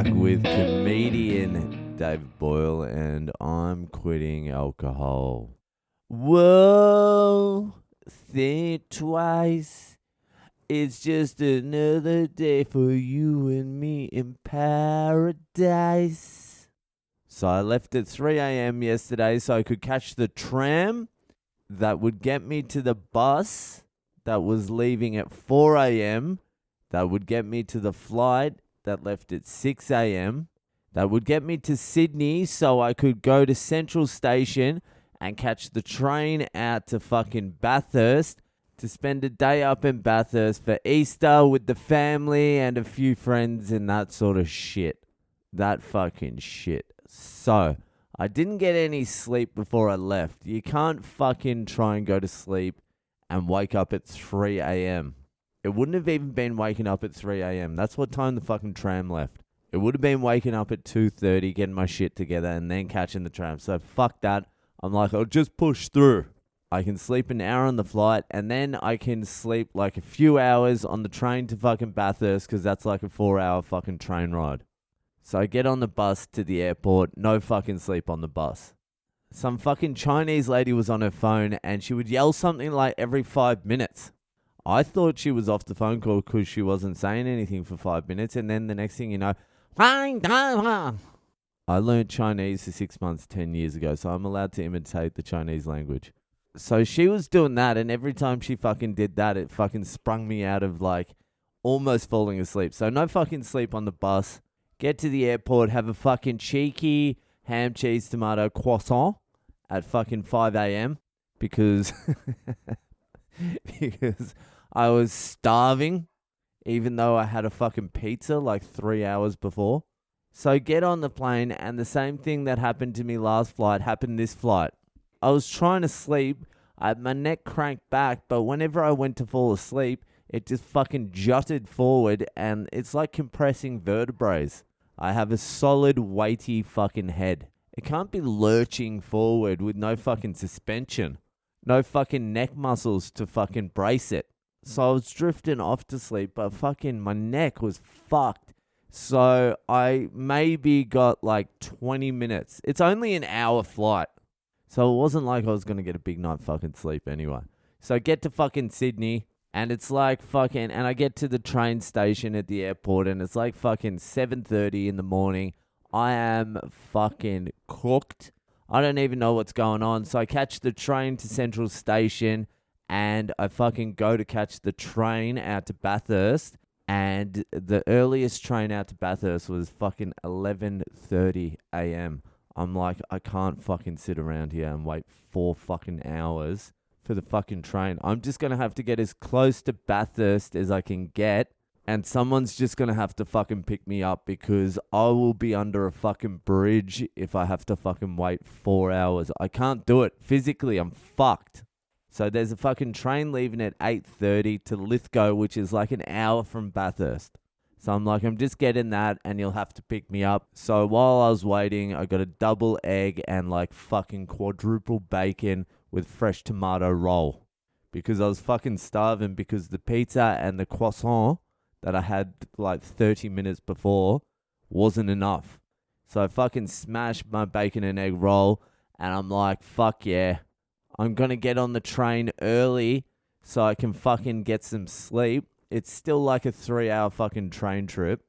back with comedian David Boyle, and I'm quitting alcohol. Whoa, think twice. It's just another day for you and me in paradise. So I left at 3 a.m. yesterday so I could catch the tram that would get me to the bus that was leaving at 4 a.m. That would get me to the flight that left at 6 a.m. That would get me to Sydney so I could go to Central Station and catch the train out to fucking Bathurst to spend a day up in Bathurst for Easter with the family and a few friends and that sort of shit. That fucking shit. So, I didn't get any sleep before I left. You can't fucking try and go to sleep and wake up at 3 a.m. It wouldn't have even been waking up at 3 a.m. That's what time the fucking tram left. It would have been waking up at 2:30, getting my shit together, and then catching the tram. So fuck that. I'm like, I'll just push through. I can sleep an hour on the flight, and then I can sleep like a few hours on the train to fucking Bathurst, because that's like a 4-hour fucking train ride. So I get on the bus to the airport, no fucking sleep on the bus. Some fucking Chinese lady was on her phone, and she would yell something like every 5 minutes. I thought she was off the phone call because she wasn't saying anything for 5 minutes. And then the next thing you know, I learned Chinese for 6 months, 10 years ago. So I'm allowed to imitate the Chinese language. So she was doing that. And every time she fucking did that, it fucking sprung me out of like almost falling asleep. So no fucking sleep on the bus. Get to the airport, have a fucking cheeky ham, cheese, tomato croissant at fucking 5 a.m. because I was starving, even though I had a fucking pizza like 3 hours before. So get on the plane, and the same thing that happened to me last flight happened this flight. I was trying to sleep, I had my neck cranked back, but whenever I went to fall asleep, it just fucking jutted forward, and it's like compressing vertebrae. I have a solid, weighty fucking head. It can't be lurching forward with no fucking suspension. No fucking neck muscles to fucking brace it. So I was drifting off to sleep, but fucking my neck was fucked. So I maybe got like 20 minutes. It's only an hour flight. So it wasn't like I was going to get a big night fucking sleep anyway. So I get to fucking Sydney, and it's like fucking, and I get to the train station at the airport, and it's like fucking 7:30 in the morning. I am fucking cooked. I don't even know what's going on. So I catch the train to Central Station, and I fucking go to catch the train out to Bathurst, and the earliest train out to Bathurst was fucking 11:30 a.m. I'm like, I can't fucking sit around here and wait 4 fucking hours for the fucking train. I'm just going to have to get as close to Bathurst as I can get, and someone's just going to have to fucking pick me up because I will be under a fucking bridge if I have to fucking wait 4 hours. I can't do it. Physically, I'm fucked. So there's a fucking train leaving at 8:30 to Lithgow, which is like an hour from Bathurst. So I'm like, I'm just getting that and you'll have to pick me up. So while I was waiting, I got a double egg and like fucking quadruple bacon with fresh tomato roll. Because I was fucking starving because the pizza and the croissant that I had like 30 minutes before wasn't enough. So I fucking smashed my bacon and egg roll and I'm like, fuck yeah. I'm going to get on the train early so I can fucking get some sleep. It's still like a 3-hour fucking train trip.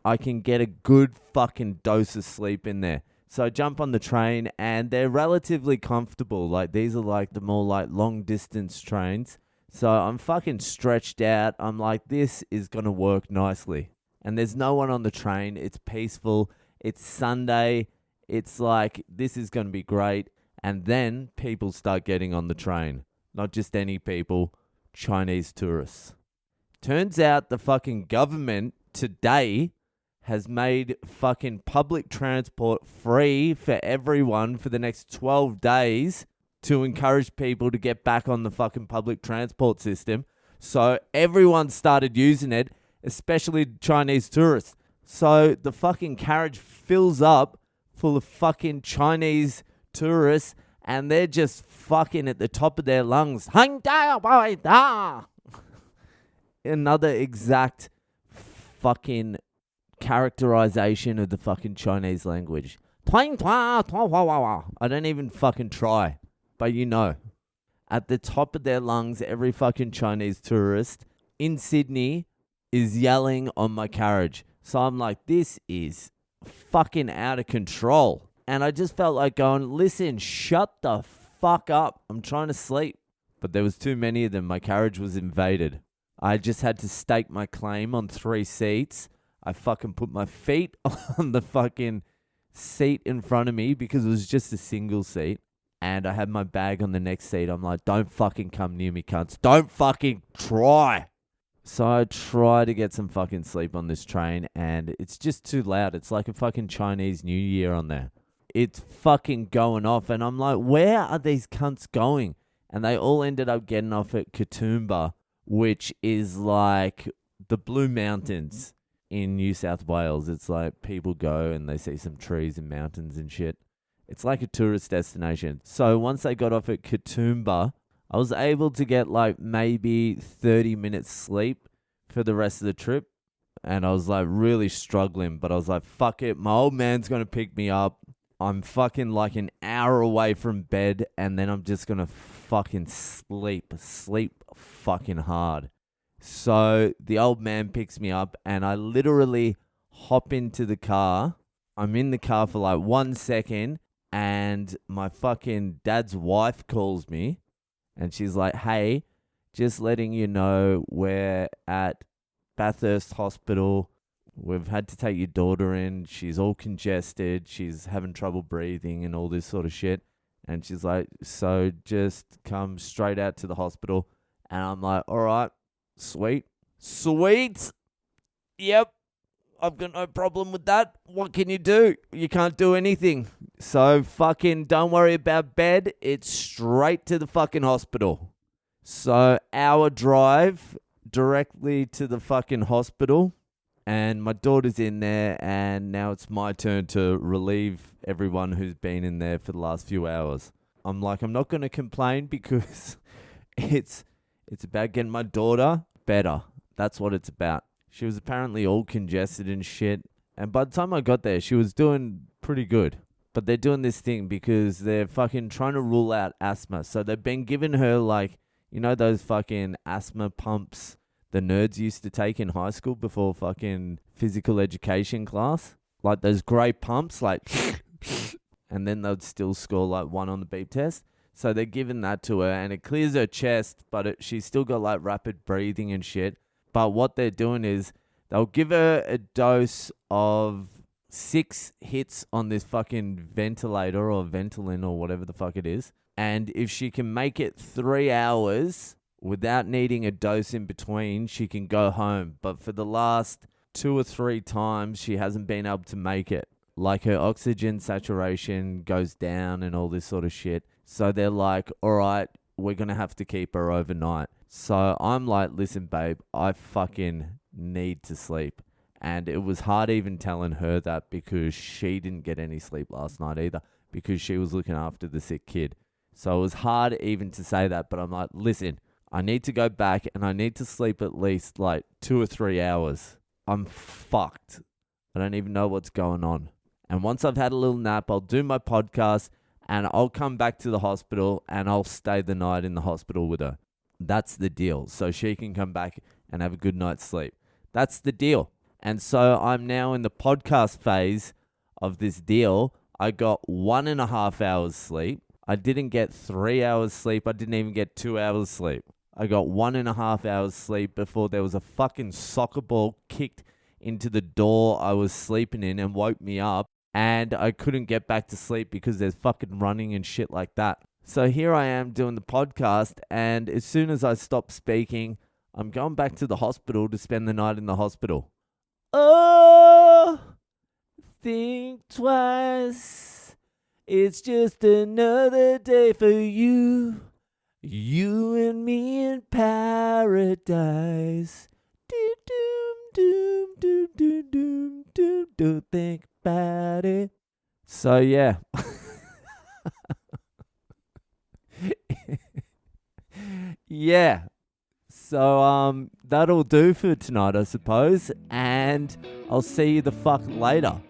I can get a good fucking dose of sleep in there. So I jump on the train and they're relatively comfortable. Like these are like the more like long distance trains. So I'm fucking stretched out. I'm like, this is going to work nicely. And there's no one on the train. It's peaceful. It's Sunday. It's like, this is going to be great. And then people start getting on the train. Not just any people, Chinese tourists. Turns out the fucking government today has made fucking public transport free for everyone for the next 12 days to encourage people to get back on the fucking public transport system. So everyone started using it, especially Chinese tourists. So the fucking carriage fills up full of fucking Chinese tourists, and they're just fucking at the top of their lungs. Another exact fucking characterization of the fucking Chinese language. I don't even fucking try, but you know. At the top of their lungs, every fucking Chinese tourist in Sydney is yelling on my carriage. So I'm like, this is fucking out of control. And I just felt like going, listen, shut the fuck up. I'm trying to sleep. But there was too many of them. My carriage was invaded. I just had to stake my claim on 3 seats. I fucking put my feet on the fucking seat in front of me because it was just a single seat. And I had my bag on the next seat. I'm like, don't fucking come near me, cunts. Don't fucking try. So I try to get some fucking sleep on this train, and it's just too loud. It's like a fucking Chinese New Year on there. It's fucking going off, and I'm like, where are these cunts going? And they all ended up getting off at Katoomba, which is like the Blue Mountains in New South Wales. It's like people go and they see some trees and mountains and shit. It's like a tourist destination. So once they got off at Katoomba, I was able to get like maybe 30 minutes sleep for the rest of the trip. And I was like really struggling, but I was like, fuck it. My old man's going to pick me up. I'm fucking like an hour away from bed, and then I'm just going to fucking sleep fucking hard. So the old man picks me up, and I literally hop into the car. I'm in the car for like 1 second, and my fucking dad's wife calls me, and she's like, hey, just letting you know we're at Bathurst Hospital. We've had to take your daughter in. She's all congested. She's having trouble breathing and all this sort of shit. And she's like, so just come straight out to the hospital. And I'm like, all right, sweet. Yep. I've got no problem with that. What can you do? You can't do anything. So fucking don't worry about bed. It's straight to the fucking hospital. So hour drive directly to the fucking hospital. And my daughter's in there, and now it's my turn to relieve everyone who's been in there for the last few hours. I'm like, I'm not going to complain because it's about getting my daughter better. That's what it's about. She was apparently all congested and shit. And by the time I got there, she was doing pretty good. But they're doing this thing because they're fucking trying to rule out asthma. So they've been giving her like, you know, those fucking asthma pumps the nerds used to take in high school before fucking physical education class. Like those grey pumps, like, and then they'd still score like 1 on the beep test. So they're giving that to her, and it clears her chest, but she's still got like rapid breathing and shit. But what they're doing is they'll give her a dose of 6 hits on this fucking ventilator or Ventolin or whatever the fuck it is. And if she can make it 3 hours without needing a dose in between, she can go home. But for the last 2 or 3 times, she hasn't been able to make it. Like her oxygen saturation goes down and all this sort of shit. So they're like, all right, we're going to have to keep her overnight. So I'm like, listen, babe, I fucking need to sleep. And it was hard even telling her that because she didn't get any sleep last night either because she was looking after the sick kid. So it was hard even to say that. But I'm like, listen, I need to go back and I need to sleep at least like 2 or 3 hours. I'm fucked. I don't even know what's going on. And once I've had a little nap, I'll do my podcast and I'll come back to the hospital and I'll stay the night in the hospital with her. That's the deal. So she can come back and have a good night's sleep. That's the deal. And so I'm now in the podcast phase of this deal. I got 1.5 hours sleep. I didn't get 3 hours sleep. I didn't even get 2 hours sleep. I got 1.5 hours sleep before there was a fucking soccer ball kicked into the door I was sleeping in and woke me up. And I couldn't get back to sleep because there's fucking running and shit like that. So here I am doing the podcast. And as soon as I stop speaking, I'm going back to the hospital to spend the night in the hospital. Oh, think twice. It's just another day for you. You and me in paradise. Doom, doom, doom, doom, doom, doom, doom. Think about it. So, yeah. Yeah. So that'll do for tonight, I suppose. And I'll see you the fuck later.